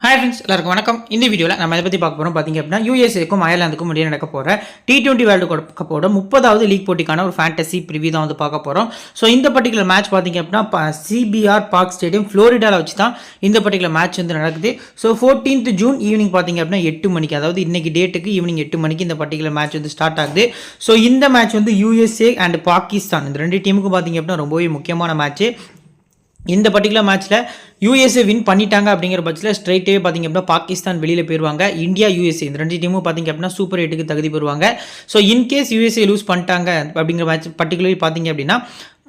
Hi friends, எல்லாருக்கும் வணக்கம். இந்த வீடியோல நம்ம எதை பத்தி பார்க்க போறோம் பாத்தீங்க அப்படின்னா யுஎஸ்ஏக்கும் அயர்லாந்துக்கும் இடையே நடக்க போற T20 வேர்ல்ட் கப்போட 30வது லீக் போட்டிக்கான ஒரு ஃபேண்டசி ப்ரிவியூ தான் வந்து பார்க்க போறோம். ஸோ இந்த பர்டிகுலர் மேட்ச் பாத்தீங்க அப்படின்னா CBR பார்க் ஸ்டேடியம் ஃப்ளோரிடால வச்சு தான் இந்த பர்டிகுலர் மேட்ச் வந்து நடக்குது. ஸோ 14th ஜூன் ஈவினிங் பாத்தீங்க அப்படின்னா 8 மணிக்கு, அதாவது இன்னைக்கு டேட்டுக்கு ஈவினிங் 8 மணிக்கு இந்த பர்டிகுலர் மேட்ச் வந்து ஸ்டார்ட் ஆகுது. ஸோ இந்த மேட்ச் வந்து யுஎஸ்ஏ அண்ட் பாகிஸ்தான் இந்த ரெண்டு டீமுக்கும் பாத்தீங்க அப்படின்னா ரொம்பவே முக்கியமான மேட்ச். இந்த பர்டிகுலர் மேட்ச்சில் யூஎஸ்ஏ வின் பண்ணிட்டாங்க அப்படிங்கிற பட்சத்தில் ஸ்ட்ரைட்டாகவே பார்த்திங்க அப்படின்னா பாகிஸ்தான் வெளியில் போயிடுவாங்க. இந்தியா யூஎஸ்ஏ இந்த ரெண்டு டீமும் பார்த்திங்க அப்படின்னா சூப்பர் 8க்கு தகுதி பெறுவாங்க. ஸோ இன்கேஸ் யூஎஸ்ஏ லூஸ் பண்ணிட்டாங்க அப்படிங்கிற மேட்ச் பர்டிகுலர்லி பார்த்திங்க அப்படின்னா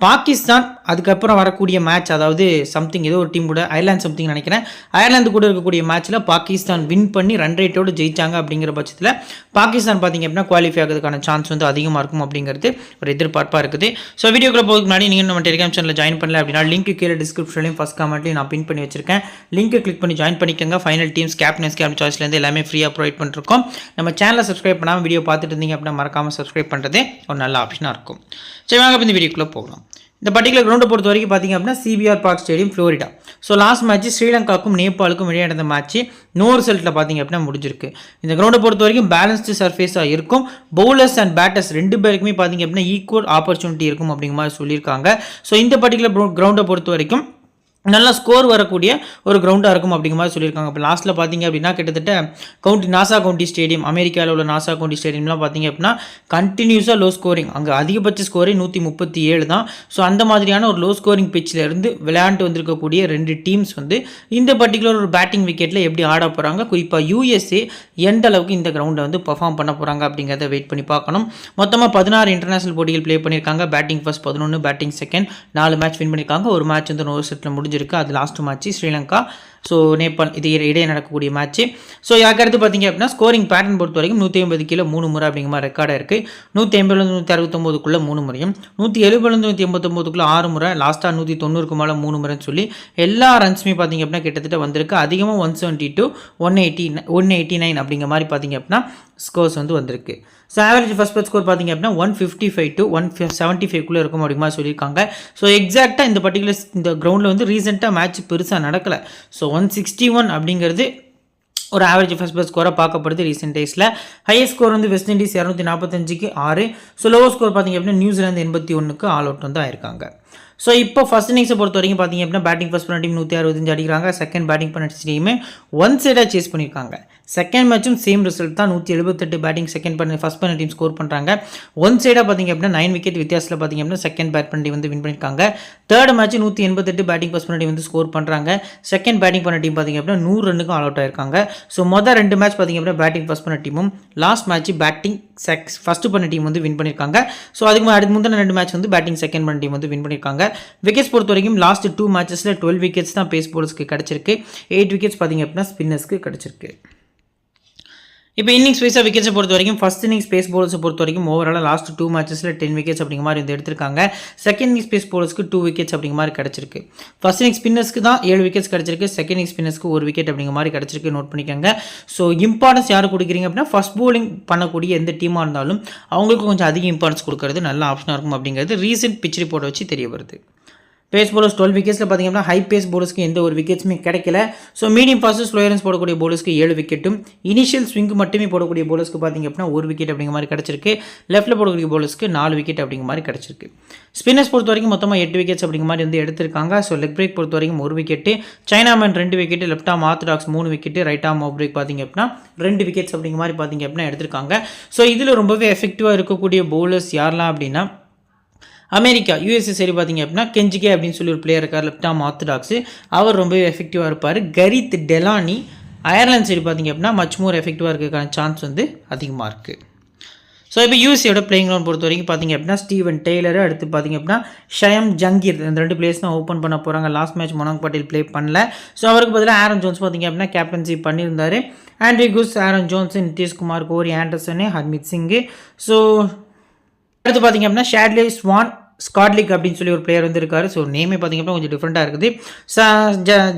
பாகிஸ்தான் அதுக்கப்புறம் வரக்கூடிய மேட்ச், அதாவது சம்திங் ஏதோ ஒரு டீம் கூட அயர்லாந்து சம்திங் நினைக்கிறேன், அயர்லாந்து கூட இருக்கக்கூடிய மேட்ச்சில் பாகிஸ்தான் வின் பண்ணி ரன் ரேட்டோடு ஜெயிச்சாங்க அப்படிங்கிற பட்சத்தில் பாகிஸ்தான் பார்த்திங்க அப்படின்னா குவாலிஃபை ஆகிறதுக்கான சான்ஸ் வந்து அதிகமாக இருக்கும் அப்படிங்கிறது ஒரு எதிர்பார்ப்பாக இருக்குது. ஸோ வீடியோக்குள்ள போகிறதுக்கு முன்னாடி நீங்கள் நம்ம டெலிகிராம் சேனலில் ஜாயின் பண்ணல அப்படின்னா லிங்க் கீழே டிஸ்கிரிப்ஷன்லையும் ஃபஸ்ட் கமெண்ட்லையும் நான் பின் பண்ணி வச்சிருக்கேன். லிங்க்கை கிளிக் பண்ணி ஜாயின் பண்ணிக்கோங்க. ஃபைனல் டீம்ஸ் கேப்டன்ஸ் கேப் சாய்ஸ்லேருந்து எல்லாமே ஃப்ரீயாக ப்ரொவைட் பண்ணிருக்கோம். நம்ம சேனலை சப்ஸ்கிரைப் பண்ணாமல் வீடியோ பார்த்துட்டு இருந்தீங்க அப்படின்னா மறக்காமல் சப்ஸ்கிரைப் பண்ணுறது ஒரு நல்ல ஆப்ஷனாக இருக்கும். சரி வாங்க இந்த வீடியோக்குள்ளே போகலாம். இந்த பர்டிகுலர் கிரவுண்டை பொறுத்த வரைக்கும் பார்த்திங்க அப்படின்னா CBR park stadium Florida. So last match ஸ்ரீலங்காவுக்கும் நேபாளுக்கும் இடையே நடந்த மேட்ச் நோ ரிசல்ட்டில் பார்த்திங்க அப்படின்னா முடிஞ்சிருக்கு. இந்த கிரவுண்டை பொறுத்த வரைக்கும் பேலன்ஸ்டு சர்ஃபேஸாக இருக்கும். பவுலர்ஸ் அண்ட் பேட்டர்ஸ் ரெண்டு பேருக்குமே பார்த்திங்க அப்படின்னா ஈக்குவல் ஆப்பர்ச்சுனிட்டி இருக்கும் அப்படிங்கிற மாதிரி சொல்லியிருக்காங்க. ஸோ இந்த பர்டிகுலர் கிரவுண்டை பொறுத்த வரைக்கும் நல்லா ஸ்கோர் வரக்கூடிய ஒரு கிரவுண்டாக இருக்கும் அப்படிங்கிற மாதிரி சொல்லியிருக்காங்க. இப்போ லாஸ்ட்டில் பார்த்தீங்க அப்படின்னா கிட்டத்தட்ட நாசா கவுண்டி ஸ்டேடியம், அமெரிக்காவில் உள்ள நாசா கவுண்டி ஸ்டேடியம்லாம் பார்த்தீங்க அப்படின்னா கண்டினியூஸாக லோ ஸ்கோரிங், அங்கே அதிகபட்ச ஸ்கோரே 137 தான். ஸோ அந்த மாதிரியான ஒரு லோ ஸ்கோரிங் பிச்சில் இருந்து விளையாண்டு வந்திருக்கக்கூடிய ரெண்டு டீம்ஸ் வந்து இந்த பர்டிகுலர் ஒரு பேட்டிங் விக்கெட்டில் எப்படி ஆட போகிறாங்க, குறிப்பாக யூஎஸ்ஏ எந்த அளவுக்கு இந்த கிரவுண்டை வந்து பர்ஃபார்ம் பண்ண போகிறாங்க அப்படிங்கிறத வெயிட் பண்ணி பார்க்கணும். மொத்தமாக 16 இன்டர்நேஷனல் போட்டிகள் ப்ளே பண்ணியிருக்காங்க. Batting first 11, batting second 4 match win பண்ணியிருக்காங்க. ஒரு மேட்ச் வந்து நோ செட்டில் முடிஞ்சிருக்கு. அது last match Sri Lanka so Nepal இது இடையே நடக்கக்கூடிய மேட்ச். ஸோ அதுக்கடுத்து பார்த்தீங்க அப்படின்னா ஸ்கோரிங் பேட்டர்ன் பொறுத்த வரைக்கும் 150 கீழே 3 முறை அப்படிங்கிற மாதிரி ரெக்கார்டாக இருக்குது. 180 169க்குள்ளே 3 முறையும், 170 189க்குள்ளே 6 முறை, லாஸ்ட்டாக 190க்கு மேலே 3 முறைன்னு சொல்லி எல்லா ரன்ஸுமே பார்த்தீங்க அப்படின்னா கிட்டத்தட்ட வந்திருக்கு. அதிகமாக 172 189 அப்படிங்கிற மாதிரி பார்த்தீங்க அப்படின்னா ஸ்கோர்ஸ் வந்து வந்திருக்கு. So average first bad score பார்த்தீங்க அப்படின்னா 155 to 175க்குள்ளே இருக்கும் அப்படிங்கிற மாதிரி சொல்லியிருக்காங்க. ஸோ எக்ஸாக்டாக இந்த பர்டிகுலர் இந்த கிரவுண்டில் வந்து ரீசெண்டாக மேட்ச் பெருசாக நடக்கலை. ஸோ 161 அப்படிங்கிறது ஒரு ஆவரேஜ் ஃபர்ஸ்ட் பேட் ஸ்கோராக பார்க்கப்படுது ரீசெண்ட் டேஸில். ஹையஸ்ட் ஸ்கோர் வந்து வெஸ்ட் இண்டீஸ் 245க்கு 6. ஸோ லோவர் ஸ்கோர் பார்த்தீங்க அப்படின்னா நியூசிலாந்து 81க்கு ஆல் அவுட் வந்து ஆயிருக்காங்க. ஸோ இப்போ ஃபர்ஸ்ட் இன்னிங்ஸை பொறுத்த வரைக்கும் பார்த்தீங்க அப்படின்னா பேட்டிங் ஃபர்ஸ்ட் பண்ண டீம் 165 அடிக்கிறாங்க. செகண்ட் பேட்டிங் பண்ண டீமே ஒன் சைடாக சேஸ் பண்ணியிருக்காங்க. செகண்ட் மேட்சும் சேம் ரிசல்ட் தான், 178 பேட்டிங் செகண்ட் பண்ண ஃபர்ஸ்ட் பண்ண டீம் ஸ்கோர் பண்ணுறாங்க. ஒன் சைடாக பார்த்தீங்க அப்படின்னா 9 விக்கெட் வித்தியாசத்தில் பார்த்தீங்க அப்படின்னா செகண்ட் பேட் பண்ண டீம் வந்து வின் பண்ணியிருக்காங்க. தேர்ட் மேட்ச் 188 பேட்டிங் ஃபர்ஸ்ட் பண்ண டீம் வந்து ஸ்கோர் பண்ணுறாங்க. செகண்ட் பேட்டிங் பண்ண டீம் பார்த்தீங்க அப்படின்னா 100 ரன்னுக்கும் ஆல் அவுட் ஆயிருக்காங்க. ஸோ மொதல் 2 மேட்ச் பார்த்தீங்க அப்படின்னா பேட்டிங் ஃபர்ஸ்ட் பண்ண டீமும், லாஸ்ட் மேட்ச் பேட்டிங் ஃபர்ஸ்ட் பண்ண டீம் வந்து வின் பண்ணியிருக்காங்க. ஸோ அதுக்கு முந்தின 2 மேட்ச் வந்து பேட்டிங் செகண்ட் பண்ண டீம் வந்து வின் பண்ணியிருக்காங்க. விக்கெட்ஸ் பொறுத்த வரைக்கும் லாஸ்ட் 2 மேட்சஸில் 12 விக்கெட்ஸ் தான் பேஸ் போலர்ஸ்க்கு கிடச்சிருக்கு. 8 விக்கெட்ஸ் பார்த்தீங்க அப்படின்னா ஸ்பின்னர்ஸ்க்கு கிடச்சிருக்கு. இப்போ இன்னிங்ஸ் வைஸாக விக்கெட்ஸை பொறுத்த வரைக்கும் ஃபர்ஸ்ட் இன்னிங்ஸ் பேஸ் போலர்ஸை பொறுத்த வரைக்கும் ஓவரால் லாஸ்ட் 2 மேட்சஸில் 10 விக்கெட்ஸ் அப்படிங்கிற மாதிரி வந்து எடுத்திருக்காங்க. செகண்ட் இன்னிங்ஸ் பேஸ் போலர்ஸ்க்கு 2 விக்கெட்ஸ் அப்படிங்கிற மாதிரி கிடச்சிருக்கு. ஃபர்ஸ்ட் இன்னிங்ஸ் ஸ்பின்னர்ஸ்க்கு தான் 7 விக்கெட்ஸ் கிடச்சிருக்கு. செகண்ட் இன்னிங்ஸ் ஸ்பின்னர்ஸ்க்கு 1 விக்கெட் அப்படிங்கிற மாதிரி கிடச்சிருக்கு. நோட் பண்ணிக்கோங்க. ஸோ இம்பார்ட்டன்ஸ் யார் கொடுக்குறீங்க அப்படின்னா ஃபர்ஸ்ட் போலிங் பண்ணக்கூடிய எந்த டீமாக இருந்தாலும் அவங்களுக்கு கொஞ்சம் அதிக இம்பார்ட்டன்ஸ் கொடுக்கறது நல்ல ஆப்ஷனாக இருக்கும் அப்படிங்கிறது ரீசெண்ட் பிச் ரிப்போர்ட்டை வச்சு தெரிய வருது. பேஸ் போலர்ஸ் 12 விக்கெட்ஸில் பார்த்திங்க அப்படின்னா ஹை பேஸ் போலர்ஸ்க்கு எந்த ஒரு விக்கெட்ஸுமே கிடைக்கல. ஸோ மீடியம் ஃபாஸ்ட் ஸ்லோயரன்ஸ் போடக்கூடிய போலர்ஸ்க்கு 7 விக்கெட்டும், இனிஷியல் ஸ்விங் மட்டுமே போடக்கூடிய போலர்ஸ்க்கு பார்த்திங்க அப்படின்னா 1 விக்கெட் அப்படிங்கிற மாதிரி கிடச்சிருக்கு. லெஃப்ட்டில் போடக்கூடிய போலர்ஸ்க்கு 4 விக்கெட் அப்படிங்கிற மாதிரி கிடச்சிருக்கு. ஸ்பின்னர்ஸ் பொறுத்த வரைக்கும் மொத்தமாக 8 விக்கெட்ஸ் அப்படிங்கிற மாதிரி வந்து எடுத்திருக்காங்க. ஸோ லெக் பிரேக் பொறுத்த வரைக்கும் 1 wicket, chinaman 2 wicket, left arm orthodox 3 wicket, right arm off break பார்த்திங்க அப்படின்னா 2 விக்கெட்ஸ் அப்படிங்கிற மாதிரி பார்த்திங்க அப்படின்னா எடுத்திருக்காங்க. ஸோ இதில் ரொம்பவே எஃபெக்டிவாக இருக்கக்கூடிய போலர்ஸ் யாரெல்லாம் அப்படின்னா அமெரிக்கா யூஎஸ்ஏ சரி பார்த்திங்க அப்படின்னா கெஞ்சிகே அப்படின்னு சொல்லி ஒரு பிளேயர் இருக்கார், லெஃப்ட் ஆம் ஆர்த்தடாக்ஸ், அவர் ரொம்பவே எஃபெக்டிவாக இருப்பார். கரித் டெலானி அயர்லாந்து சைடு பார்த்திங்க அப்படின்னா மச் மோர் எஃபெக்டிவாக இருக்கிறதுக்கான சான்ஸ் வந்து அதிகமாக இருக்குது. ஸோ இப்போ யூஎஸ்ஏயோட பிளேயிங் கிரவுண்ட் பொறுத்த வரைக்கும் பார்த்திங்க அப்படின்னா ஸ்டீவன் டெய்லர், அடுத்து பார்த்திங்க அப்படின்னா ஷயம் ஜங்கீர், இந்த 2 பிளேயர்ஸ் தான் ஓப்பன் பண்ண போகிறாங்க. Last match Monank Patel play பண்ணல. ஸோ அவருக்கு பதிலாக ஆரன் ஜோன்ஸ் பார்த்திங்க அப்படின்னா கேப்டன்சி பண்ணியிருந்தார். ஆண்ட்ரி குஸ், ஆரன் ஜோன்ஸ், நிதிஷ்குமார், கோரி ஆண்டர்சனு, ஹர்மித் சிங்கு. ஸோ அடுத்து பார்த்திங்க அப்படின்னா ஷேட்லே ஸ்வான், ஸ்காட்லிக் அப்படின்னு சொல்லி ஒரு பிளேயர் வந்து இருக்காரு. ஸோ நேமே பார்த்திங்க அப்படின்னா கொஞ்சம் டிஃப்ரெண்ட்டாக இருக்குது.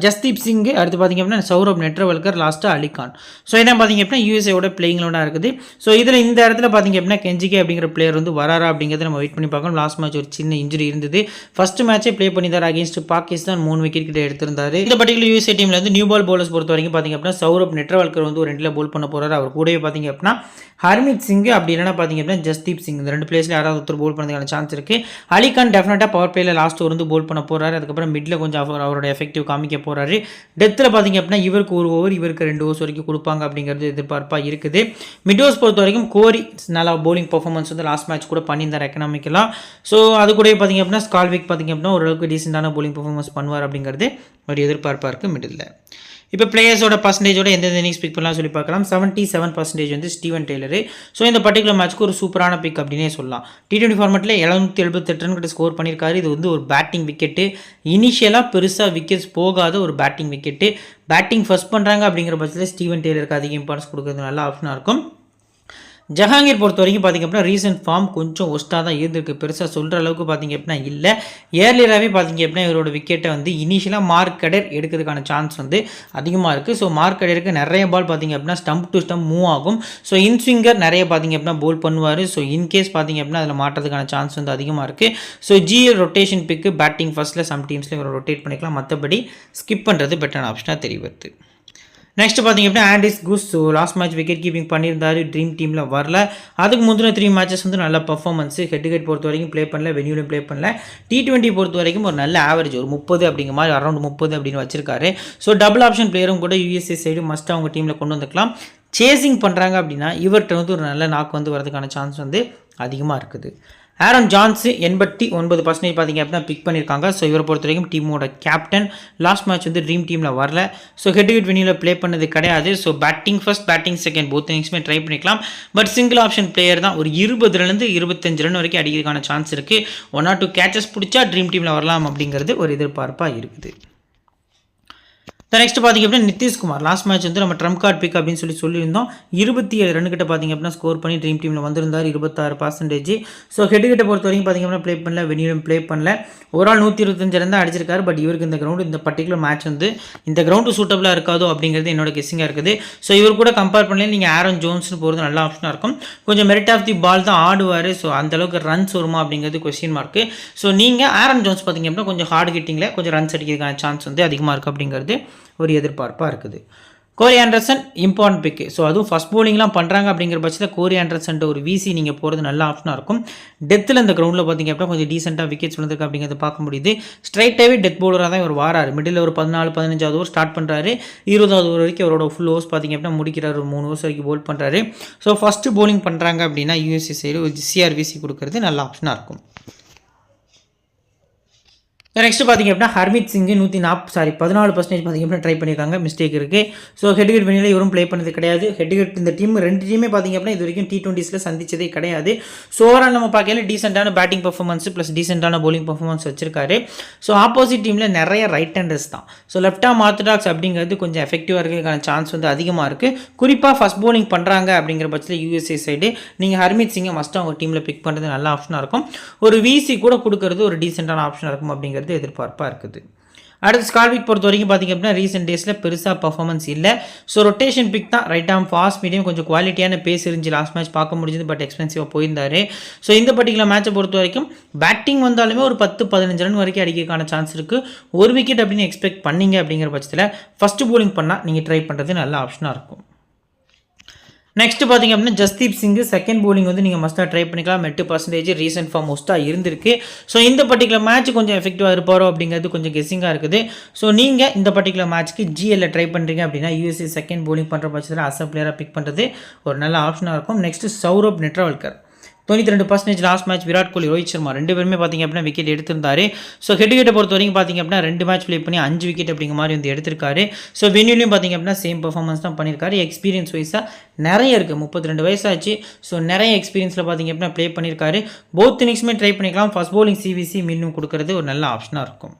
ஜஸ்தீப் சிங், அடுத்து பார்த்திங்க அப்படின்னா சௌரப் நெட்ரவல்கர், லாஸ்ட்டாக அலிகான். ஸோ என்ன பார்த்திங்க அப்படின்னா யூஎஸ்ஏவோட பிளேயிங்களோட இருக்குது. ஸோ இதில் இந்த இடத்துல பார்த்திங்க அப்படின்னா கெஞ்சிகே அப்படிங்கிற பிளேயர் வந்து வராரா அப்படிங்கிறத நம்ம வெயிட் பண்ணி பார்க்கணும். லாஸ்ட் மேட்ச் ஒரு சின்ன இன்ஜுரி இருந்தது. ஃபர்ஸ்ட் மேட்சே ப்ளே பண்ணிதார் அகேன்ஸ்ட் பாகிஸ்தான் 3 விக்கெட் கிட்ட எடுத்திருந்தார். இந்த பர்டிகுலர் யூஎஸ்ஏ டீமில் வந்து நியூ பால் பவுலர்ஸ் பொறுத்த வரைக்கும் பார்த்திங்க அப்படின்னா சௌரப் நெட்ரவல்கர் வந்து ஒரு 2 போல் பண்ண போகிறார். அவர் கூடவே பார்த்திங்க அப்படின்னா ஹர்மித் சிங், அப்படி இல்லைனா பார்த்திங்க அப்படின்னா ஜஸ்தீப் சிங், இந்த 2 பிளேஸில் யாராவது ஒருத்தர் போல் பண்ணுறதுக்கான சான்ஸ் இருக்குது. அலிகான் டெஃபினட்டாக பவர் பிளேயில் லாஸ்ட் ஓவர் வந்து போல் பண்ண போகிறாரு. அதுக்கப்புறம் மிடில் கொஞ்சம் அவரோட எஃபெக்டிவ் காமிக்க போகிறாரு. டெத்தில் பார்த்திங்க அப்படின்னா இவருக்கு 1 ஓவர், இவருக்கு 2 ஓவர்ஸ் வரைக்கும் கொடுப்பாங்க அப்படிங்கிறது எதிர்பார்ப்பாக இருக்குது. மிட் ஓவர்ஸ் பொறுத்த வரைக்கும் கோரி நல்லா பவுலிங் பர்ஃபார்மன்ஸ் வந்து லாஸ்ட் மேட்ச் கூட பண்ணியிருந்தார் எக்கனாமிக்கலாக. ஸோ அது கூட பார்த்திங்க அப்படின்னா ஸ்கால்விக் பார்த்திங்க அப்படின்னா ஓரளவுக்கு டீசெண்டான பவுலிங் பர்ஃபார்மன்ஸ் பண்ணுவார் அப்படிங்கிறது ஒரு எதிர்பார்ப்பாக இருக்குது மிடில். இப்போ பிளேயர்ஸோட பர்சன்டேஜோட எந்தெந்த இன்னிங்ஸ் பிக் பண்ணலாம் சொல்லி பார்க்கலாம். 77% வந்து ஸ்டீவன் டெய்லரு. ஸோ இந்த பர்டிகுலர் மேட்ச்க்கு ஒரு சூப்பரான பிக் அப்படின்னே சொல்லலாம். T20 ஃபார்மெட்டில் 778 ரன் கிட்ட ஸ்கோர் பண்ணியிருக்காரு. இது வந்து ஒரு பேட்டிங் விக்கெட்டு. இனிஷியலாக பெருசாக விக்கெட்ஸ் போகாத ஒரு பேட்டிங் விக்கெட்டு. பேட்டிங் ஃபர்ஸ்ட் பண்ணுறாங்க அப்படிங்கிற பட்சத்தில் ஸ்டீவன் டெய்லருக்கு அதிக இம்பார்ட்டன்ஸ் கொடுக்குறது நல்ல ஆப்ஷனாக இருக்கும். ஜஹாங்கீர் பொறுத்த வரைக்கும் பார்த்திங்க அப்படின்னா ரீசெண்ட் ஃபார்ம் கொஞ்சம் ஒஸ்ட்டாக தான் இருந்திருக்கு. பெருசாக சொல்கிற அளவுக்கு பார்த்திங்க அப்படின்னா இல்லை. ஏர்லியராகவே பார்த்திங்க அப்படின்னா இவரோட விக்கெட்டை வந்து இனிஷியலாக மார்க் கடர் எடுக்கிறதுக்கான சான்ஸ் வந்து அதிகமாக இருக்குது. ஸோ மார்க் கடருக்கு நிறைய பால் பார்த்திங்க அப்படின்னா ஸ்டம்ப் டு ஸ்டம்ப் மூவ் ஆகும். ஸோ இன்ஸ்விங்கர் நிறைய பார்த்திங்க அப்படின்னா போல் பண்ணுவார். ஸோ இன்கேஸ் பார்த்திங்க அப்படின்னா அதில் மாட்டுறதுக்கான சான்ஸ் வந்து அதிகமாக இருக்குது. ஸோ ஜிஎல் ரொட்டேஷன் பிக்கு பேட்டிங் ஃபர்ஸ்ட்டில் சம் டீம்ஸில் இவரை ரொட்டேட் பண்ணிக்கலாம். மற்றபடி ஸ்கிப் பண்ணுறது பெட்டரான ஆப்ஷனாக தெரிய வருது. நெக்ஸ்ட் பார்த்திங்க அப்படின்னா Andries Gous. So last match wicket keeping பண்ணியிருந்தார், ட்ரீம் டீமில் வரல. அதுக்கு முந்தின 3 மேட்சஸ் வந்து நல்ல பர்ஃபார்மன்ஸு. ஹெட் டு ஹெட் பொறுத்த வரைக்கும் ப்ளே பண்ணல, வென்யூலையும் ப்ளே பண்ணல. T20 பொறுத்த வரைக்கும் ஒரு நல்ல ஆவரேஜ், ஒரு 30 அப்படிங்கிற மாதிரி, அரௌண்ட் 30 அப்படின்னு வச்சிருக்காரு. ஸோ டபுள் ஆப்ஷன் பிளேயரும் கூட யூஎஸ்ஏ சைடு மஸ்ட் அவங்க டீமில் கொண்டு வந்துக்கலாம். சேசிங் பண்ணுறாங்க அப்படின்னா இவர்கிட்ட வந்து ஒரு நல்ல நாக்கு வந்து வரதுக்கான சான்ஸ் வந்து அதிகமாக இருக்குது. ஆரன் ஜான்ஸ் 89% பார்த்திங்க அப்படின்னா பிக் பண்ணியிருக்காங்க. ஸோ இவரை பொறுத்த வரைக்கும் டீமோட கேப்டன். லாஸ்ட் மேட்ச் வந்து ட்ரீம் டீமில் வரல. ஸோ ஹெட் டு ஹெட் வென்யூவில் ப்ளே பண்ணது கிடையாது. So batting first, batting second both இன்னிங்ஸுமே ட்ரை பண்ணிக்கலாம். பட் சிங்கிள் ஆப்ஷன் பிளேயர் தான். ஒரு 20 25 ரன் வரைக்கும் அடிக்கிறதுக்கான சான்ஸ் இருக்குது. 1 or 2 கேச்சஸ் பிடிச்சா ட்ரீம் டீமில் வரலாம் அப்படிங்கிறது ஒரு எதிர்பார்ப்பாக இருக்குது. நெக்ஸ்ட் பார்த்திங்க அப்படின்னா நிதிஷ்குமார். லாஸ்ட் மேட்ச் வந்து நம்ம ட்ரம்ப் கார்டு பிக் அப்படின்னு சொல்லியிருந்தோம். 27 ரன் கிட்ட பார்த்திங்க அப்படின்னா ஸ்கோர் பண்ணி ட்ரீம் டீமில் வந்திருந்தார். 26%. ஸோ ஹெட் கிட்ட பொறுத்த வரைக்கும் பார்த்திங்க அப்படின்னா ப்ளே பண்ணல, வென்யூலும் ப்ளே பண்ணல. ஒரு ஆள் 125 ரன் தான் அடிச்சிருக்காரு. பட் இவருக்கு இந்த கிரவுண்டு, இந்த பர்டிகுலர் மேட்ச் வந்து இந்த கிரவுண்டு சூட்டபிளாக இருக்காதோ அப்படிங்கிறது என்னோட கெஸ்ஸிங்காக இருக்குது. ஸோ இவர் கூட கம்பேர் பண்ணல நீங்கள் ஆரன் ஜோன்ஸ்னு போகிறது நல்ல ஆப்ஷனாக இருக்கும். கொஞ்சம் மெரிட் ஆஃப் தி பால் தான் ஆடுவார். ஸோ அந்தளவுக்கு ரன்ஸ் வருமா அப்படிங்கிறது கொஸ்டின் மார்க்கு. ஸோ நீங்கள் ஆரன் ஜோன்ஸ் பார்த்திங்க அப்படின்னா கொஞ்சம் ஹார்ட் ஹிட்டிங்கில் கொஞ்சம் ரன்ஸ் அடிக்கிறதுக்கான சான்ஸ் வந்து அதிகமாக இருக்குது அப்படிங்கிறது ஒரு எதிர்பார்ப்பாக இருக்குது. கோரி ஆண்டர்சன் இம்பார்ட்டன்ட் பிக்கு. ஸோ அதுவும் ஃபஸ்ட் பவுலிங்லாம் பண்ணுறாங்க அப்படிங்கிற பட்சத்தில் கோரி ஆண்டர்சன் ஒரு விசி நீங்கள் போகிறது நல்ல ஆப்ஷனாக இருக்கும். டெத்தில் இந்த கிரவுண்டில் பார்த்திங்க அப்படின்னா கொஞ்சம் டீசெண்டாக விக்கெட்ஸ் விழுந்திருக்கு அப்படிங்கிறத பார்க்க முடியுது. ஸ்ட்ரைட்டாகவே டெத் பவுலராக தான் இவர் வாராரு. மிடில் ஒரு 14-15 ஓவர் ஸ்டார்ட் பண்ணுறாரு. 20வது ஓவர் வரைக்கும் அவரோட ஃபுல் ஓவர்ஸ் பார்த்திங்க அப்படின்னா முடிக்கிறார். ஒரு 3 ஓவர்ஸ் வரைக்கும் போல் பண்ணுறாரு. ஸோ ஃபஸ்ட்டு பவுலிங் பண்ணுறாங்க அப்படின்னா யூஎஸ்ஏ சைடு ஒரு சிஆர்விசி கொடுக்கறது நல்ல ஆப்ஷனாக இருக்கும். நெக்ஸ்ட் பார்த்திங்க அப்படின்னா ஹர்மித் சிங் 14% பார்த்திங்க அப்படின்னா ட்ரை பண்ணியிருக்காங்க. மிஸ்டேக் இருக்குது. ஸோ ஹெட் ஹெட் வென்யூவில் இவரும் ப்ளே பண்ணது கிடையாது. ஹெட் ஹெட் இந்த டீம் 2 டீமே பார்த்திங்க அப்படின்னா இது வரைக்கும் T20s சந்திச்சதே கிடையாது. ஸோ ஓவரால் நம்ம பார்க்கல டீசெண்டான பேட்டிங் பர்ஃபார்மன்ஸ் ப்ளஸ் டீசெண்டான பவுலிங் பர்ஃபார்மன்ஸ் வச்சிருக்காரு. ஸோ ஆப்போசிட் டீமில் நிறைய ரைட் ஹேண்டர்ஸ் தான். ஸோ லெஃப்ட் ஆர்ம் ஆர்த்தடாக்ஸ் அப்படிங்கிறது கொஞ்சம் எஃபெக்டிவாக இருக்கிறதுக்கான சான்ஸ் வந்து அதிகமாக இருக்குது. குறிப்பாக ஃபஸ்ட் பவுலிங் பண்ணுறாங்க அப்படிங்கிற பட்சத்தில் யூஎஸ்ஏ சைடு நீங்கள் ஹர்மித் சிங்கை மஸ்ட் அவங்க டீமில் பிக் பண்ணுறது நல்ல ஆப்ஷனாக இருக்கும். ஒரு விசி கூட கொடுக்கறது ஒரு டீசெண்டான ஆப்ஷனாக இருக்கும் அப்படிங்கிறது எதிர்பார்ப்பாக இருக்குது. அடுத்து ஸ்கால்விக் பொறுத்த வரைக்கும் பார்த்திங்க அப்படின்னா ரீசெண்ட் டேஸில் பெருசாக பர்ஃபார்மன்ஸ் இல்லை. ஸோ ரொட்டேஷன் பிக் தான். ரைட் ஆர்ம் ஃபாஸ்ட் மீடியம் கொஞ்சம் குவாலிட்டியான பேஸ் இருந்துச்சு. லாஸ்ட் மேட்ச் பார்க்க முடிஞ்சது. பட் எக்ஸ்பென்சிவாக போயிருந்தார். ஸோ இந்த பர்டிகுலர் மேட்சை பொறுத்த வரைக்கும் பேட்டிங் வந்தாலுமே ஒரு 10-15 ரன் வரைக்கும் அடிக்கிறதுக்கான சான்ஸ் இருக்குது. ஒரு விக்கெட் அப்படின்னு எக்ஸ்பெக்ட் பண்ணிங்க அப்படிங்கிற பட்சத்தில் ஃபஸ்ட்டு பவுலிங் பண்ணால் நீங்கள் ட்ரை பண்ணுறது நல்ல ஆப்ஷனாக இருக்கும். நெக்ஸ்ட் பார்த்திங்க அப்படின்னா ஜஸ்தீப் சிங் செகண்ட் பவுலிங் வந்து நீங்கள் மஸ்ட்டாக ட்ரை பண்ணிக்கலாம். 8% ரீசெண்ட் ஃபார்ம் மோஸ்ட்டாக இருந்திருக்கு. ஸோ இந்த பர்டிகுலர் மேட்ச் கொஞ்சம் எஃபெக்டிவாக இருப்பாரோ அப்படிங்கிறது கொஞ்சம் கெஸ்ஸிங்காக இருக்குது. ஸோ நீங்கள் இந்த பர்டிகுலர் மேட்ச்க்கு ஜிஎல்ல ட்ரை பண்ணுறீங்க அப்படின்னா யூஎஸ்ஏ செகண்ட் பவுலிங் பண்ணுற பட்சத்தில் அசல் பிளேயராக பிக் பண்ணுறது ஒரு நல்ல ஆப்ஷனாக இருக்கும். Next Saurabh Netravalkar 92% last match Virat Kohli, Rohit Sharma 2 பேருமே பார்த்திங்க அப்படின்னா விக்கெட் எடுத்திருந்தாரு. ஸோ ஹெட் ஹெட்டை பொறுத்த வரைக்கும் பார்த்திங்க அப்படின்னா 2 மேட்ச் ப்ளே பண்ணி 5 விக்கெட் அப்படிங்கிற மாதிரி வந்து எடுத்திருக்காரு. ஸோ வென்யூலையும் பார்த்திங்க அப்படின்னா சேம் பர்ஃபார்மன்ஸ் தான் பண்ணியிருக்காரு. எக்ஸ்பீரியன்ஸ் வைஸாக நிறைய இருக்குது. 32 வயசாச்சு. ஸோ நிறைய எக்ஸ்பீரியன்ஸில் பார்த்திங்க அப்படின்னா ப்ளே பண்ணியிருக்காரு. போத் இன்னிங்ஸுமே ட்ரை பண்ணிக்கலாம். ஃபஸ்ட் பவுலிங் சிவிசி மீண்டும் கொடுக்கறது ஒரு நல்ல ஆப்ஷனாக இருக்கும்.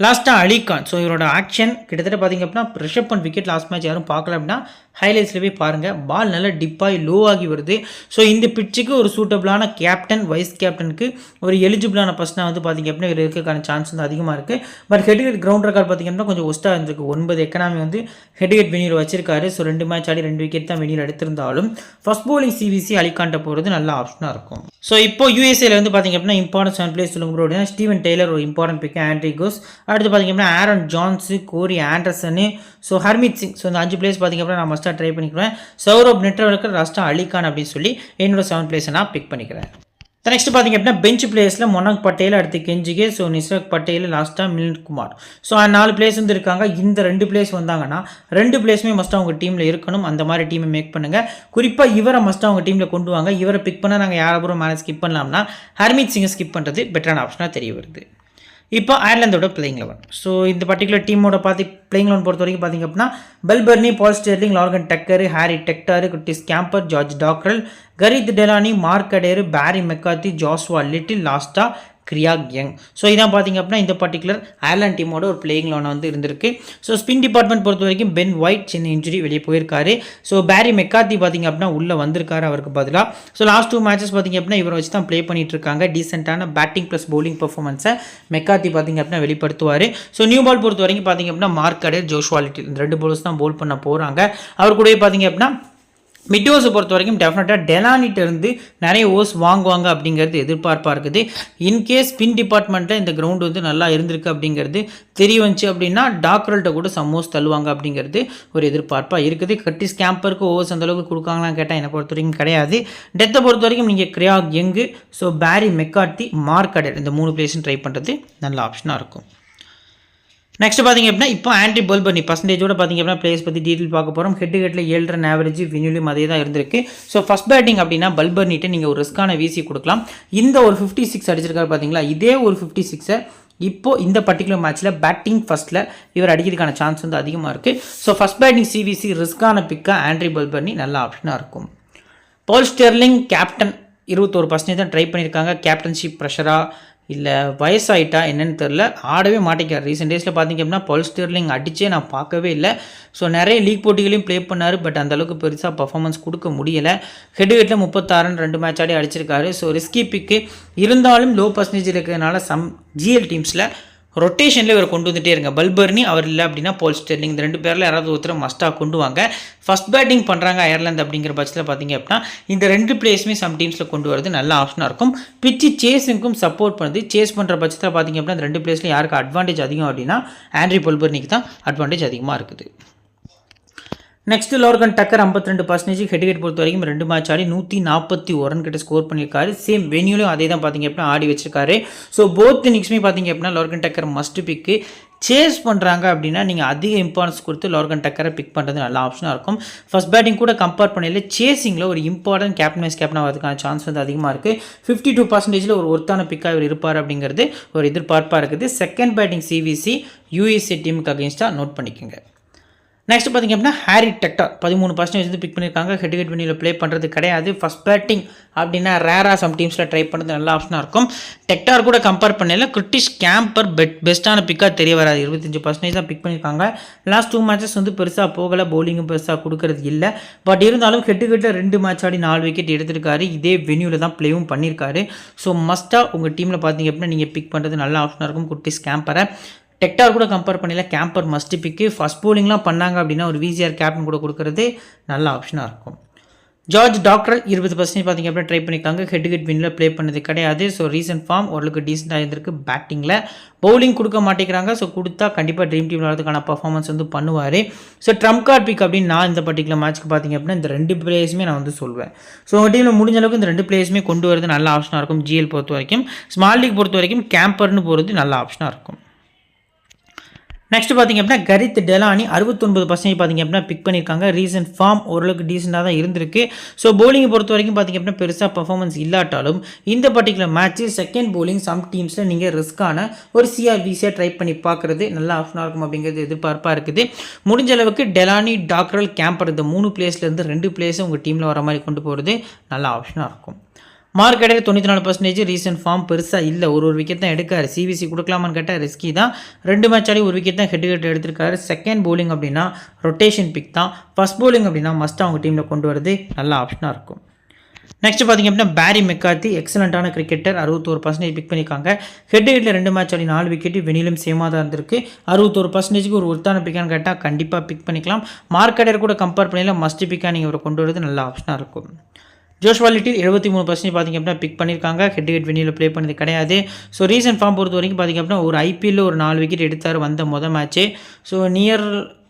லாஸ்ட்டாக அலிகான். ஸோ இவரோட ஆக்ஷன் கிட்டத்தட்ட பார்த்திங்க அப்படின்னா Rishabh Pant wicket last match யாரும் பார்க்கல அப்படின்னா ஹைலைட்ஸில் போய் பாருங்கள். பால் நல்லா டிப்பாகி லோ ஆகி வருது. ஸோ இந்த பிட்சுக்கு ஒரு சூட்டபிளான கேப்டன், வைஸ் கேப்டனுக்கு ஒரு எலிஜிபிளான பர்சனாக வந்து பார்த்திங்க அப்படின்னா இவர் இருக்கிறதுக்கான சான்ஸ் வந்து அதிகமாக இருக்குது. பட் ஹெட் கிரவுண்ட் ரெக்கார்ட் பார்த்திங்க அப்படின்னா கொஞ்சம் ஒஸ்ட்டாக இருந்திருக்கு. 9 எக்கனாமி வந்து ஹெட் வெனியூர் வச்சிருக்காரு. ஸோ 2 மேட்ச் ஆடி 2 விக்கெட் தான் வெனியூர் எடுத்திருந்தாலும் ஃபர்ஸ்ட் bowling சிவிசி அலிகாண்ட போகிறது நல்ல ஆப்ஷனாக இருக்கும். ஸோ இப்போ யூஎஸ்ஏல வந்து பார்த்திங்க அப்படின்னா இம்பார்ட்டன்ட் 7 பிளேஸ் சொல்லுங்க அப்படின்னா ஸ்டீவன் டெய்லர் ஒரு இம்பார்ட்டன்ட் பிக், ஆண்ட்ரி கோஸ். அடுத்து பார்த்திங்க அப்படின்னா ஆரன் ஜான்ஸு, கோரி ஆண்டர்சனு, ஸோ ஹர்மித் சிங். ஸோ இந்த 5 பிளேஸ் பார்த்திங்க அப்படின்னா நான் மஸ்ட்டாக ட்ரை பண்ணிக்கிறேன். சௌரப் நெட்வொர்க்கர், ரஸ்டா அலிகான் அப்படின்னு சொல்லி என்னோட 7 பிளேஸை நான் பிக் பண்ணிக்கிறேன். நெக்ஸ்ட் பார்த்திங்க அப்படின்னா பெஞ்ச் பிளேஸில் மொனாக் பட்டேல், அடுத்து கெஞ்சிகே, ஸோ நிசரக் பட்டேல், லாஸ்ட்டாக மிலிந்த் குமார். ஸோ 4 பிளேஸ் வந்து இருக்காங்க. இந்த 2 பிளேஸ் வந்தாங்கன்னா 2 பிளேஸுமே மஸ்ட்டாக அவங்க டீமில் இருக்கணும். அந்த மாதிரி டீமை மேக் பண்ணுங்கள். குறிப்பாக இவரை மஸ்ட்டாக அவங்க டீமில் கொண்டு வாங்க. இவரை பிக் பண்ணால் நாங்கள் யாராவது மேலே ஸ்கிப் பண்ணலாம்னா ஹர்மித் சிங்கை ஸ்கிப் பண்ணுறது பெட்டரான ஆப்ஷனாக தெரிய வருது. இப்போ அயர்லாந்தோட பிளேயிங் 11. ஸோ இந்த பர்டிகுலர் டீமோட பிளேயிங் 11 பொறுத்த வரைக்கும் பார்த்திங்க அப்படின்னா Balbirnie, Paul Stirling, Lorcan Tucker, Harry Tector, Curtis Campher, George Dockrell, Gareth Delany, Mark Adair, Barry McCarthy, ஜாஸ்வா little, லாஸ்ட்டாக கிரியாக் யங். ஸோ இதான் பார்த்திங்க அப்படின்னா இந்த பர்டிகுலர் அயர்லாண்ட் டீமோட ஒரு பிளேயிங் 11 வந்து இருந்திருக்கு. ஸோ ஸ்பின் டிபார்ட்மெண்ட் பொறுத்த வரைக்கும் பென் ஒயிட் சின்ன இன்ஜுரி வெளியே போயிருக்காரு. ஸோ பேரி மெக்காத்தி பார்த்திங்க அப்படின்னா உள்ளே வந்திருக்காரு அவருக்கு பதிலாக. ஸோ லாஸ்ட் 2 மேட்சஸ் பார்த்திங்க அப்படின்னா இவரை வச்சு தான் ப்ளே பண்ணிட்டு இருக்காங்க. டீசென்ட்டான பேட்டிங் ப்ளஸ் பவுலிங் பர்ஃபார்மன்ஸை மெக்காத்தி பார்த்திங்க அப்படின்னா வெளிப்படுத்துவார். ஸோ நியூ பால் பொறுத்த வரைக்கும் பார்த்திங்க அப்படின்னா மார்க் அடேர், ஜோஷ்வா லிட்டில் இந்த 2 பவுலர்ஸ் தான் பவுல் பண்ண போகிறாங்க. அவர் கூடவே பார்த்திங்க அப்படின்னா மிட் ஓவர்ஸை பொறுத்த வரைக்கும் டெஃபினட்டாக டெலானிட்ட இருந்து நிறைய ஓவர்ஸ் வாங்குவாங்க அப்படிங்கிறது எதிர்பார்ப்பாக இருக்குது. இன்கேஸ் ஸ்பின் டிபார்ட்மெண்ட்டில் இந்த கிரவுண்ட் வந்து நல்லா இருந்திருக்கு அப்படிங்கிறது தெரிய வந்துச்சு அப்படின்னா டாக்ரல்கிட்ட கூட சம்மோஸ் தள்ளுவாங்க அப்படிங்கிறது ஒரு எதிர்பார்ப்பாக இருக்குது. கட்டிஸ் கேம்பருக்கு ஓவர்ஸ் அந்தளவுக்கு கொடுக்காங்களான்னு கேட்டால் என்னை பொறுத்த வரைக்கும் கிடையாது. டெத்தை பொறுத்த வரைக்கும் நீங்கள் கிரியாக் young, so Barry McCarthy, mark Adair இந்த 3 பிளேஸும் ட்ரை பண்ணுறது நல்ல ஆப்ஷனாக இருக்கும். நெக்ஸ்ட் பார்த்திங்க அப்படின்னா இப்போ ஆண்ட்ரி பெல்பர்னி பர்சன்டேஜோட பார்த்திங்க அப்படின்னா பிளேயர்ஸ் பற்றி டீட்டெயில் பார்க்க போகிறோம். ஹெட்டில் 7 ரன் ஆவரேஜ், வினியூலையும் அதே தான் இருந்திருக்கு. ஸோ ஃபஸ்ட் பேட்டிங் அப்படின்னா பெல்பர்னிட்ட நீங்கள் ஒரு ரிஸ்க்கான வீசி கொடுக்கலாம். இந்த ஒரு 56 அடிச்சிருக்காரு பார்த்தீங்களா, இதே ஒரு 56 இப்போது இந்த பர்டிகுலர் மேட்ச்சில் பேட்டிங் ஃபஸ்ட்டில் இவர் அடிக்கிறதுக்கான சான்ஸ் வந்து அதிகமாக இருக்குது. ஸோ ஃபஸ்ட் பேட்டிங் சிவிசி ரிஸ்க்கான பிக்காக ஆண்ட்ரி பெல்பர்னி நல்ல ஆப்ஷனாக இருக்கும். பால் ஸ்டெர்லிங் கேப்டன் 21% தான் ட்ரை பண்ணியிருக்காங்க. கேப்டன்ஷிப் ப்ரெஷராக இல்லை வயசாயிட்டா என்னென்னு தெரில, ஆடவே மாட்டேங்கார். ரீசெண்ட் டேஸில் பார்த்திங்க அப்படின்னா பால் ஸ்டெர்லிங் அடித்தே நான் பார்க்கவே இல்லை. ஸோ நிறைய லீக் போட்டிகளையும் ப்ளே பண்ணார். பட் அந்தளவுக்கு பெருசாக பர்ஃபார்மன்ஸ் கொடுக்க முடியலை. ஹெட் 36 ரன் 2 மேட்ச் ஆடி அடிச்சிருக்காரு. ஸோ ரிஸ்கி பிக்கு இருந்தாலும் லோ பர்சன்டேஜ் இருக்கிறதுனால சம் ஜிஎல் டீம்ஸில் ரொட்டேஷனில் இவர் கொண்டு வந்துகிட்டே இருங்க. பெல்பர்னி அவர் இல்லை அப்படின்னா பால் ஸ்டெர்லிங் இந்த 2 பேரில் யாராவது ஒருத்தர் மஸ்ட்டாக கொண்டு வாங்க. ஃபஸ்ட் பேட்டிங் பண்ணுறாங்க அயர்லாந்து அப்படிங்கிற பட்சத்தில் பார்த்திங்க அப்படின்னா இந்த 2 பிளேஸுமே சம் டீம்ஸில் கொண்டு வரது நல்ல ஆப்ஷனாக இருக்கும். பிச்சு சேஸுக்கும் சப்போர்ட் பண்ணுது. சேஸ் பண்ணுற பட்சத்தில் பார்த்திங்க அப்படின்னா இந்த 2 பிளேஸில் யாருக்கு அட்வான்டேஜ் அதிகம் அப்படின்னா ஆண்ட்ரி பெல்பர்னிக்கு தான் அட்வான்டேஜ் அதிகமாக இருக்குது. நெக்ஸ்ட் லார்கன் டக்கர் 52%. ஹெட் பொறுத்த வரைக்கும் 2 மேட்ச் ஆடி 141 ரன் கிட்ட ஸ்கோர் பண்ணியிருக்காரு. சேம் வெனியூலையும் அதே தான் பார்த்திங்க அப்படின்னா ஆடி வச்சிருக்காரு. ஸோ போத் இன்னிங்ஸுமே பார்த்திங்க அப்படின்னா லார்கன் டக்கர் மஸ்ட் பிக்கு. சேஸ் பண்ணுறாங்க அப்படின்னா நீங்கள் அதிக இம்பார்ட்டன்ஸ் கொடுத்து லார்கன் டக்கரை பிக் பண்ணுறது நல்ல ஆப்ஷனாக இருக்கும். ஃபஸ்ட் பேட்டிங் கூட கம்பேர் பண்ணல சேசிங்கில் ஒரு இம்பார்ட்டன்ட் கேப்டன் வைஸ் கேப்டன் ஆகிறதுக்கான சான்ஸ் வந்து அதிகமாக இருக்குது. 52% ஒரு ஒருத்தான பிக்காக இவர் இருப்பார் அப்படிங்கிறது ஒரு எதிர்பார்ப்பாக இருக்குது. செகண்ட் பேட்டிங் சிவிசி யூஎஸ்ஏ டீமுக்கு அகேன்ஸ்டாக நோட் பண்ணிக்கோங்க. நெக்ஸ்ட் பார்த்திங்க அப்படின்னா ஹாரி டெக்டார் 13% வந்து பிக் பண்ணியிருக்காங்க. ஹெட் வெனியூவில் ப்ளே பண்ணுறது கிடையாது. ஃபஸ்ட் பேட்டிங் அப்படின்னா ரேராக சம் டீம்ஸில் ட்ரை பண்ணுறது நல்ல ஆப்ஷனாக இருக்கும். டெக்டார் கூட கம்பேர் பண்ணல கிரிட்டிஷ் கேம்பர் பெஸ்ட்டான பிக்காக தெரிய வராது. 25% தான் பிக் பண்ணியிருக்காங்க. லாஸ்ட் 2 மேட்சஸ் வந்து பெருசாக போகலை. பவுலிங்கும் பெருசாக கொடுக்கறது இல்லை. பட் இருந்தாலும் ஹெட்டுக்கிட்ட 2 மேட்ச் ஆடி 4 விக்கெட் எடுத்திருக்காரு. இதே வெனியூவில் தான் ப்ளேவும் பண்ணியிருக்காரு. ஸோ மஸ்ட்டாக உங்கள் டீமில் பார்த்திங்க அப்படின்னா நீங்கள் பிக் பண்ணுறது நல்ல ஆப்ஷனாக இருக்கும். கிரிட்டிஷ் கேம்பரை டெக்டார் கூட கம்பேர் பண்ணல கேம்பர் மஸ்ட் பிக்கு. ஃபஸ்ட் போலிங்லாம் பண்ணாங்க அப்படின்னா ஒரு விசிஆர் கேப்டன் கூட கொடுக்குறது நல்ல ஆப்ஷனாக இருக்கும். ஜார்ஜ் டாக்ரல் 20% பார்த்திங்க அப்படின்னா ட்ரை பண்ணியிருக்காங்க. ஹெட் வினில் ப்ளே பண்ணது கிடையாது. ஸோ ரீசன்ட் ஃபார்ம் ஓரளவுக்கு டீசெண்டாக இருந்திருக்கு. பேட்டிங்கில் பவுலிங் கொடுக்க மாட்டேங்கிறாங்க. ஸோ கொடுத்தா கண்டிப்பாக ட்ரீம் டீம் விளாட்றதுக்கான பர்ஃபார்மன்ஸ் வந்து பண்ணுவார். ஸோ ட்ரம்ப் கார்ட் பிக் அப்படின்னு நான் இந்த பர்டிகுலர் மேட்ச்க்கு பார்த்திங்க அப்படின்னா இந்த 2 பிளேயர்ஸுமே நான் வந்து சொல்வேன். ஸோ உங்கள் டீமில் முடிஞ்ச அளவுக்கு இந்த 2 பிளேயர்ஸுமே கொண்டு வரது நல்ல ஆப்ஷனாக இருக்கும். ஜிஎல் பொறுத்த வரைக்கும். ஸ்மால் லீக் பொறுத்த வரைக்கும் கேம்பர்னு போகிறது நல்ல ஆப்ஷனாக இருக்கும். நெக்ஸ்ட் பார்த்திங்க அப்படின்னா கரித் டெலானி 69% பார்த்திங்க அப்படின்னா பிக் பண்ணியிருக்காங்க. ரீசன்ட் ஃபார்ம் ஓரளவுக்கு டீசெண்டாக தான் இருந்திருக்கு. ஸோ பவுலிங்கை பொறுத்த வரைக்கும் பார்த்திங்க அப்படின்னா பெருசாக பர்ஃபார்மன்ஸ் இல்லாட்டாலும் இந்த particular match second bowling some டீம்ஸில் நீங்கள் ரிஸ்க்கான ஒரு சிஆர்பிசியாக ட்ரை பண்ணி பார்க்குறது நல்ல ஆப்ஷனாக இருக்கும் அப்படிங்கிறது எதிர்பார்ப்பாக இருக்குது. முடிஞ்ச அளவுக்கு டெலானி, டாக்ரல், கேம்பர் இந்த 3 பிளேஸ்லேருந்து 2 பிளேஸை உங்கள் டீமில் வர மாதிரி கொண்டு போகிறது நல்ல ஆப்ஷனாக இருக்கும். மார்க் கிடையாது 94%. ரீசன்ட் ஃபார்ம் பெருசாக இல்லை, ஒரு விக்கெட் தான் எடுக்காரு. சிவிசி கொடுக்கலாமான்னு கேட்டால் ரிஸ்கி தான். 2 மேட்ச் ஆடி ஒரு விக்கெட் தான் ஹெட் எடுத்திருக்காரு. செகண்ட் bowling அப்படின்னா ரொட்டேஷன் பிக் தான். ஃபர்ஸ்ட் bowling அப்படின்னா மஸ்ட் அவங்க டீமில் கொண்டு வரது நல்ல ஆப்ஷனாக இருக்கும். நெக்ஸ்ட் பார்த்திங்க அப்படின்னா பேரி மெக்கார்த்தி எக்ஸலண்ட்டான கிரிக்கெட்டர், 61% பிக் பண்ணியிருக்காங்க. ஹெட்டில் 2 மேட்ச் ஆடி 4 விக்கெட்டு, வெனிலும் சேமாக தான் இருந்திருக்கு. 61%க்கு ஒரு ஒருத்தான பிக்கான்னு கேட்டால் கண்டிப்பாக பிக் பண்ணிக்கலாம். மார்க்கெட்டர் கூட கம்பேர் பண்ணல மஸ்ட் பிக்காக நீங்கள் இவரை கொண்டு வரது நல்ல ஆப்ஷனாக இருக்கும். ஜோஷ்வா லிட்டில் 73% பார்த்திங்க அப்படின்னா பிக் பண்ணியிருக்காங்க. ஹெட் வெனியில் ப்ளே பண்ணது கிடையாது. ஸோ ரீசன்ட் ஃபார்ம் பொறுத்த வரைக்கும் பார்த்திங்க அப்படின்னா ஒரு ஐபிஎல்லில் ஒரு 4 விக்கெட் எடுத்தார் வந்த மொதல் மேட்ச்சு. ஸோ நியர்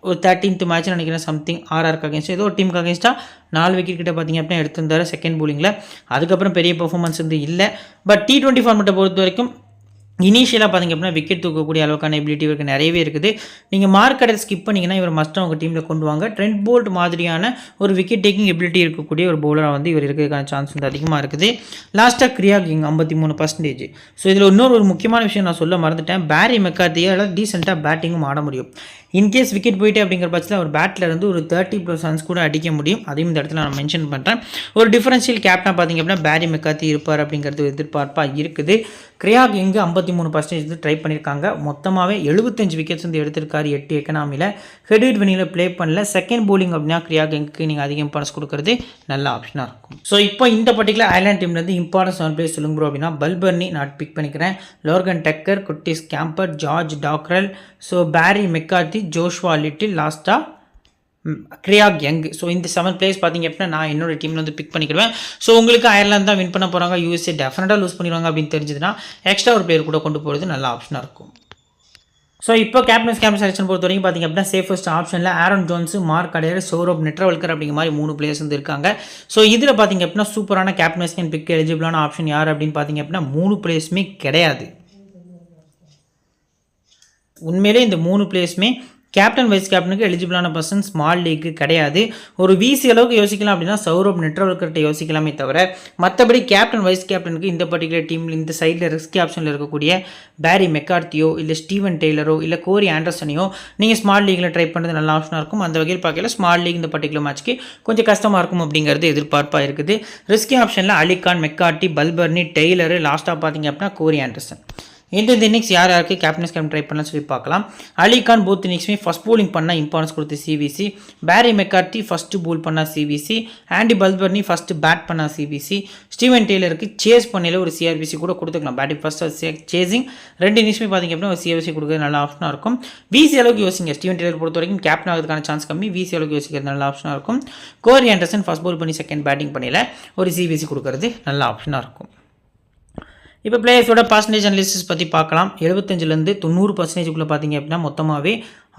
ஒரு 13th மேட்ச் நினைக்கிறேன், சம்திங் ஆர்ஆருக்கு அகேன்ஸ்ட் ஏதோ ஒரு டீமுக்கு அகேன்ஸ்டாக 4 விக்கெட் கிட்ட பார்த்திங்க அப்படின்னா எடுத்திருந்தார் செகண்ட் bowlingல. அதுக்கப்புறம் பெரிய பெர்ஃபார்மன்ஸ் வந்து இல்லை. பட் T20 ஃபார்மெட்டை பொறுத்த வரைக்கும் இனிஷியலாக பார்த்திங்க அப்படின்னா விக்கெட் தூக்கக்கூடிய அளவுக்கான எபிலிட்டி இவருக்கு நிறையவே இருக்குது. நீங்கள் மார்க்கெட்டை ஸ்கிப் பண்ணிங்கன்னா இவர் மஸ்ட்டாக உங்கள் டீமில் கொண்டு வாங்க. ட்ரெண்ட் போல்ட் மாதிரியான ஒரு விக்கெட் டேக்கிங் எபிலிட்டி இருக்கக்கூடிய ஒரு பவுலராக வந்து இவர் இருக்கிறதுக்கான சான்ஸ் வந்து அதிகமாக இருக்குது. லாஸ்ட்டாக கிரியா கிங் 53%. ஸோ இதில் இன்னொரு ஒரு முக்கியமான விஷயம் நான் சொல்ல மறந்துட்டேன். பேரி மெக்கார்த்தியால் டீசெண்டாக பேட்டிங்கும் ஆட முடியும். இன்கேஸ் விக்கெட் போயிட்டு அப்படிங்கிற பட்சத்தில் ஒரு பேட்டில் இருந்து ஒரு 30+ ரன்ஸ் கூட அடிக்க முடியும். அதையும் இந்த இடத்துல நான் மென்ஷன் பண்ணுறேன். ஒரு டிஃபரன்ஷியல் கேப்டனாக பார்த்திங்க அப்படின்னா பேரி மெக்கார்த்தி இருப்பார் அப்படிங்கிறது எதிர்பார்ப்பாக இருக்குது. கிரியா கிங் 53% வந்து ட்ரை பண்ணியிருக்காங்க. மொத்தமாகவே 75 விக்கெட்ஸ் வந்து எடுத்திருக்காரு 8 எக்கனாமியில். ஹெட் வெனியில் ப்ளே பண்ணல. செகண்ட் bowling அப்படின்னா கிரியா கிங்க்கு நீங்கள் அதிக இம்பார்ட்டன்ஸ் கொடுக்குறது நல்ல ஆப்ஷனாக இருக்கும். ஸோ இப்போ இந்த பர்டிகுலர் ஐலாண்ட் டீம்லேருந்து இம்பார்ட்டன்ஸ் 7 பிளேஸ் சொல்லுங்க ப்ரோ அப்படின்னா பல்பர்னி நான் பிக் பண்ணிக்கிறேன். Lorcan Tucker, Curtis Campher, George Dockrell, so Barry McCarthy, Joshua Little, லாஸ்ட்டாக கிரியா யங். ஸோ இந்த 7 பிளேயர்ஸ் பார்த்திங்க அப்படின்னா நான் என்னோட டீமில் வந்து பிக் பண்ணிக்கிடுவேன். ஸோ உங்களுக்கு அயர்லாந்து தான் வின் பண்ண போகிறாங்க, யூஎஸ்ஏ டெஃபினட்டாக லூஸ் பண்ணிடுவாங்க அப்படின்னு தெரிஞ்சதுன்னா எக்ஸ்ட்ரா ஒரு பிளேயர் கூட கொண்டு போகிறது நல்ல ஆப்ஷனாக இருக்கும். ஸோ இப்போ கேப்டன் செலெக்ஷன் பொறுத்த வரைக்கும் பார்த்திங்க அப்படின்னா சேஃபஸ்ட் ஆப்ஷனில் ஆரன் ஜோன்ஸ், மார்க் அடையர், சௌரப் நெட்ரவல்கர் அப்படிங்கிற மாதிரி 3 பிளேயர்ஸ் வந்து இருக்காங்க. ஸோ இதில் பார்த்திங்க அப்படின்னா சூப்பரான கேப்டன் பிக் எலிஜிபிளான ஆப்ஷன் யார் அப்படின்னு பார்த்திங்க அப்படின்னா 3 பிளேயர்ஸுமே கிடையாது. உண்மையிலே இந்த 3 பிளேயர்ஸுமே கேப்டன் வைஸ் கேப்டனுக்கு எலிஜிபிளான பர்சன் ஸ்மால் லீக்கு கிடையாது. ஒரு விசி அளவுக்கு யோசிக்கலாம் அப்படின்னா சௌரப் நெட்ரவல்கர்கிட்ட யோசிக்கலாமே தவிர மற்றபடி கேப்டன் வைஸ் கேப்டனுக்கு இந்த பர்டிகுலர் டீமில் இந்த சைடில் ரிஸ்கி ஆப்ஷனில் இருக்கக்கூடிய பேரி மெக்கார்த்தியோ இல்லை ஸ்டீவன் டெய்லரோ இல்லை கோரி ஆண்டர்சனையோ நீங்கள் ஸ்மால் லீக்கில் ட்ரை பண்ணுறது நல்ல ஆப்ஷனாக இருக்கும். அந்த வகையில் பார்க்கல ஸ்மால் லீக் இந்த பர்டிகுலர் மேட்ச்க்கு கொஞ்சம் கஷ்டமாக இருக்கும் அப்படிங்கிறது எதிர்பார்ப்பாக இருக்குது. ரிஸ்கி ஆப்ஷனில் அலிகான், மெக்கார்த்தி, பல்பர்னி, டெய்லரு, லாஸ்ட்டாக பார்த்திங்க அப்படின்னா கோரி ஆண்டர்சன். இந்த இன்னிங்ஸ் யார் யாருக்கு கேப்டன்ஸ் கேம் ட்ரை பண்ணலாம் சொல்லி பார்க்கலாம். அலிகான் போத் இன்னிங்ஸுமே ஃபஸ்ட் bowling பண்ணால் இம்பார்ட்டன்ஸ் கொடுத்து சிவிசி, பேரி மெக்கார்த்தி ஃபஸ்ட்டு போல் பண்ணால் சிவிசி, ஆண்டி பல்பர்னி ஃபஸ்ட்டு பேட் பண்ணால் சிவிசி, ஸ்டீவன் டெய்லருக்கு சேஸ் பண்ணையில் ஒரு சிஆர்பிசி கூட கொடுத்துக்கலாம். பேட்டிங் ஃபஸ்ட்டு சேசிங் 2 இன்னிங்ஸுமே பார்த்திங்க அப்படின்னா ஒரு சிஆர்பிசி கொடுக்குறது நல்ல ஆப்ஷனாக இருக்கும். விசி அளவுக்கு யோசிங்க. ஸ்டீவன் டெய்லர் பொறுத்த வரைக்கும் கேப்டன் ஆகிறதுக்கான சான்ஸ் கம்மி. விசி அளவுக்கு யோசிக்கிறது நல்ல ஆப்ஷனாக இருக்கும். கோரி ஆண்டர்சன் ஃபஸ்ட் போல் பண்ணி செகண்ட் பேட்டிங் பண்ணையில் ஒரு சிவிசி கொடுக்குறது நல்ல ஆப்ஷனாக இருக்கும். இப்போ பிளேயர்ஸோட பர்சன்டேஜ் அனாலிசிஸ் பற்றி பார்க்கலாம். 75லேருந்து 90%க்குள்ளே பார்த்திங்க அப்படின்னா மொத்தமாகவே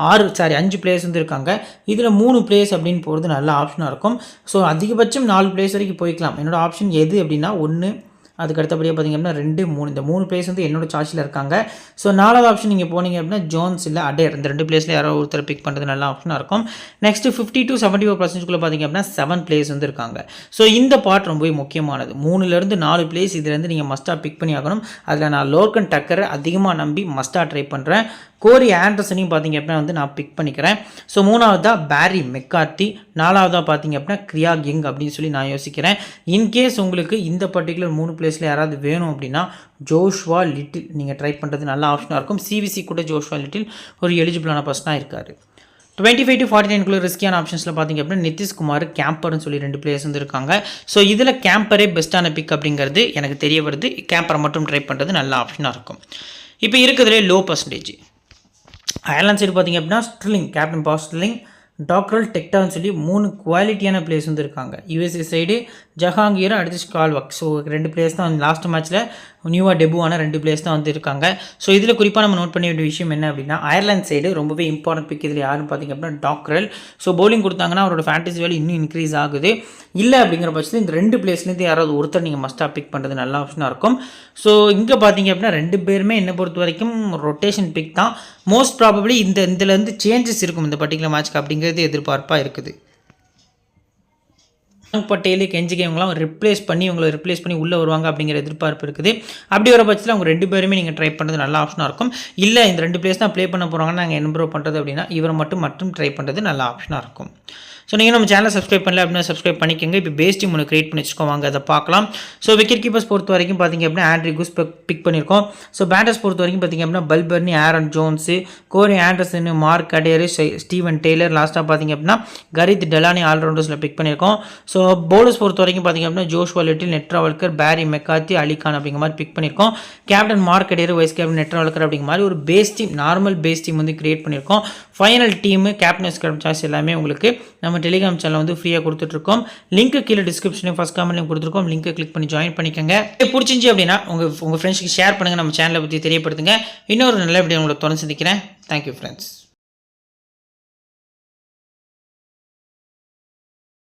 5 பிளேயர்ஸ் வந்து இருக்காங்க. இதில் 3 பிளேயர்ஸ் அப்படின்னு போகிறது நல்ல ஆப்ஷனாக இருக்கும். ஸோ அதிகபட்சம் 4 பிளேயர்ஸ் வரைக்கும் போய்க்கலாம். என்னோடய ஆப்ஷன் எது அப்படின்னா 1, அதுக்கு அடுத்தபடியாக பார்த்திங்க அப்படின்னா 2, 3 இந்த 3 பிளேயர்ஸ் வந்து என்னோட சாய்ஸில் இருக்காங்க. ஸோ 4வது ஆப்ஷன் நீங்கள் போனீங்க அப்படின்னா ஜோன்ஸ் இல்லை அடேர், இந்த 2 பிளேயர்ஸில் யாரோ ஒருத்தர் பிக் பண்ணுறது நல்ல ஆப்ஷனாக இருக்கும். நெக்ஸ்ட்டு 50 to 74%க்குள்ளே பார்த்திங்க அப்படின்னா 7 பிளேயர்ஸ் வந்து இருக்காங்க. ஸோ இந்த பார்ட் ரொம்பவே முக்கியமானது. 3லேருந்து 4 பிளேயர்ஸ் இதுலேருந்து நீங்கள் மஸ்ட்டாக பிக் பண்ணி ஆகணும். அதில் நான் லோர்கன் டக்கரை அதிகமாக நம்பி மஸ்ட்டாக ட்ரை பண்ணுறேன். கோரி ஆண்டர்சனையும் பார்த்திங்க அப்படின்னா வந்து நான் பிக் பண்ணிக்கிறேன். ஸோ 3வதாக பேரி மெக்கார்த்தி, 4வதாக பார்த்திங்க அப்படின்னா கிரியா கிங் அப்படின்னு சொல்லி நான் யோசிக்கிறேன். இன்கேஸ் உங்களுக்கு இந்த பர்டிகுலர் 3 பிளேஸில் யாராவது வேணும் அப்படின்னா ஜோஷ்வா லிட்டில் நீங்கள் ட்ரை பண்ணுறது நல்ல ஆப்ஷனாக இருக்கும். சிவிசி கூட ஜோஷ்வா லிட்டில் ஒரு எலிஜிபிளான பர்சனாக இருக்கார். 25 to 49 ரிஸ்கியான ஆப்ஷன்ஸில் பார்த்திங்க அப்படின்னா நிதிஷ்குமார், கேம்பர்னு சொல்லி 2 பிளேயர்ஸ் வந்து இருக்காங்க. ஸோ இதில் கேம்பரே பெஸ்ட்டான பிக் அப்படிங்கிறது எனக்கு தெரிய வருது. கேம்பரை மட்டும் ட்ரை பண்ணுறது நல்ல ஆப்ஷனாக இருக்கும். இப்போ இருக்கிறதுலே லோ பர்சன்டேஜ் அயர்லாந்து சைடு பார்த்திங்க அப்படின்னா ஸ்ட்ரிலிங், கேப்டன் பாஸ் ஸ்ட்ரிலிங், டாக்ரல், டெக்டான்னு சொல்லி 3 குவாலிட்டியான பிளேயர்ஸ் வந்து இருக்காங்க. யூஎஸ்ஏ சைடு ஜஹாங்கீர், அடுத்து ஸ்கால்வக். ஸோ 2 பிளேயர்ஸ் தான் லாஸ்ட் மேட்ச்சில் நியூவாக டெபுவான 2 பிளேயர்ஸ் தான் வந்து இருக்காங்க. ஸோ இதில் குறிப்பாக நம்ம நோட் பண்ண வேண்டிய விஷயம் என்ன அப்படின்னா அயர்லாந்து சைடு ரொம்பவே இம்பார்ட்டன்ட் பிக் இதில் யாருன்னு பார்த்திங்க அப்படின்னா டாக்ரல். ஸோ பவுலிங் கொடுத்தாங்கன்னா அவரோட ஃபேண்டசி வேல்யூ இன்னும் இன்க்ரீஸ் ஆகுது. இல்லை அப்படிங்கிற பட்சத்தில் இந்த 2 பிளேயர்ஸ்லேருந்து யாராவது ஒருத்தர் நீங்கள் மஸ்ட்டாக பிக் பண்ணுறது நல்ல ஆப்ஷனாக இருக்கும். ஸோ இங்கே பார்த்திங்க அப்படின்னா 2 பேருமே என்னை பொறுத்த வரைக்கும் ரொட்டேஷன் பிக் தான். மோஸ்ட் ப்ராபப்ளி இதிலேருந்து சேஞ்சஸ் இருக்கும் இந்த பர்டிகுலர் மேட்ச்க்கு அப்படிங்கிறது எதிர்பார்ப்பாக இருக்குது. பட்டேலு, கெஞ்சிகே இவங்களாம் ரிப்ளேஸ் பண்ணி உள்ளே வருவாங்க அப்படிங்கிற எதிர்பார்ப்பு இருக்குது. அப்படி வர பட்சத்தில் அவங்க 2 பேருமே நீங்கள் ட்ரை பண்ணுறது நல்ல ஆப்ஷனாக இருக்கும். இல்லை இந்த 2 பிளேயர்ஸ் தான் ப்ளே பண்ண போகிறாங்கன்னா நாங்கள் என்ன ப்ரோ பண்ணுறது அப்படின்னா இவரை மட்டும் ட்ரை பண்ணுறது நல்ல ஆப்ஷனாக இருக்கும். ஸோ நீங்கள் நம்ம சேனலை சப்ஸ்கிரைப் பண்ணல அப்படின்னா சப்ஸ்கிரைப் பண்ணிக்கோங்க. இப்போ பேஸ் டீம் ஒன்று கிரியேட் பண்ணி வச்சுக்கோங்க, வாங்க அதை பார்க்கலாம். ஸோ விக்கெட் கீப்பர்ஸ் பொறுத்த வரைக்கும் பார்த்தீங்க அப்படின்னா ஆண்ட்ரி குஸ் பிக் பண்ணியிருக்கோம். ஸோ பேட்டர்ஸ் பொறுத்த வரைக்கும் பார்த்தீங்க அப்படின்னா Balbirnie, Aaron Jones, Corey Anderson, Mark Adair, Steven Taylor, லாஸ்ட்டாக பார்த்தீங்க அப்படின்னா கரித் டெலானி ஆல்ரவுண்டர்ஸில் பிக் பண்ணியிருக்கோம். ஸோ பவுலர்ஸ் பொறுத்த வரைக்கும் பார்த்தீங்க அப்படின்னா ஜோஷ்வா லிட்டில், நெட்ராவல்கர், பேரி மெக்காத்தி, அலிகான் அப்படிங்கிற மாதிரி பிக் பண்ணியிருக்கோம். Captain Mark Adair, vice captain Netravalkar அப்படிங்கிற மாதிரி ஒரு pace team, normal pace team வந்து கிரியேட் பண்ணியிருக்கோம். ஃபைனல் டீமு, கேப்டன் சாய்ஸ் எல்லாமே உங்களுக்கு நம்ம டெலிகிராம் சேனல் வந்து ஃப்ரீயாக கொடுத்துட்ருக்கோம். லிங்க் கீழே டிஸ்கிரிப்ஷனையும் ஃபஸ்ட் கமெண்ட்லையும் கொடுத்துருக்கோம். லிங்க்கை கிளிக் பண்ணி ஜாயின் பண்ணிக்கோங்க. பிடிச்சிருந்துச்சி அப்படின்னா உங்கள் ஃப்ரெண்ட்ஸ்க்கு ஷேர் பண்ணுங்கள், நம்ம சேனலை பற்றி தெரியப்படுத்துங்க. இன்னொரு நல்ல வீடியோ உங்களை தொடர்ந்து சந்திக்கிறேன். Thank you friends.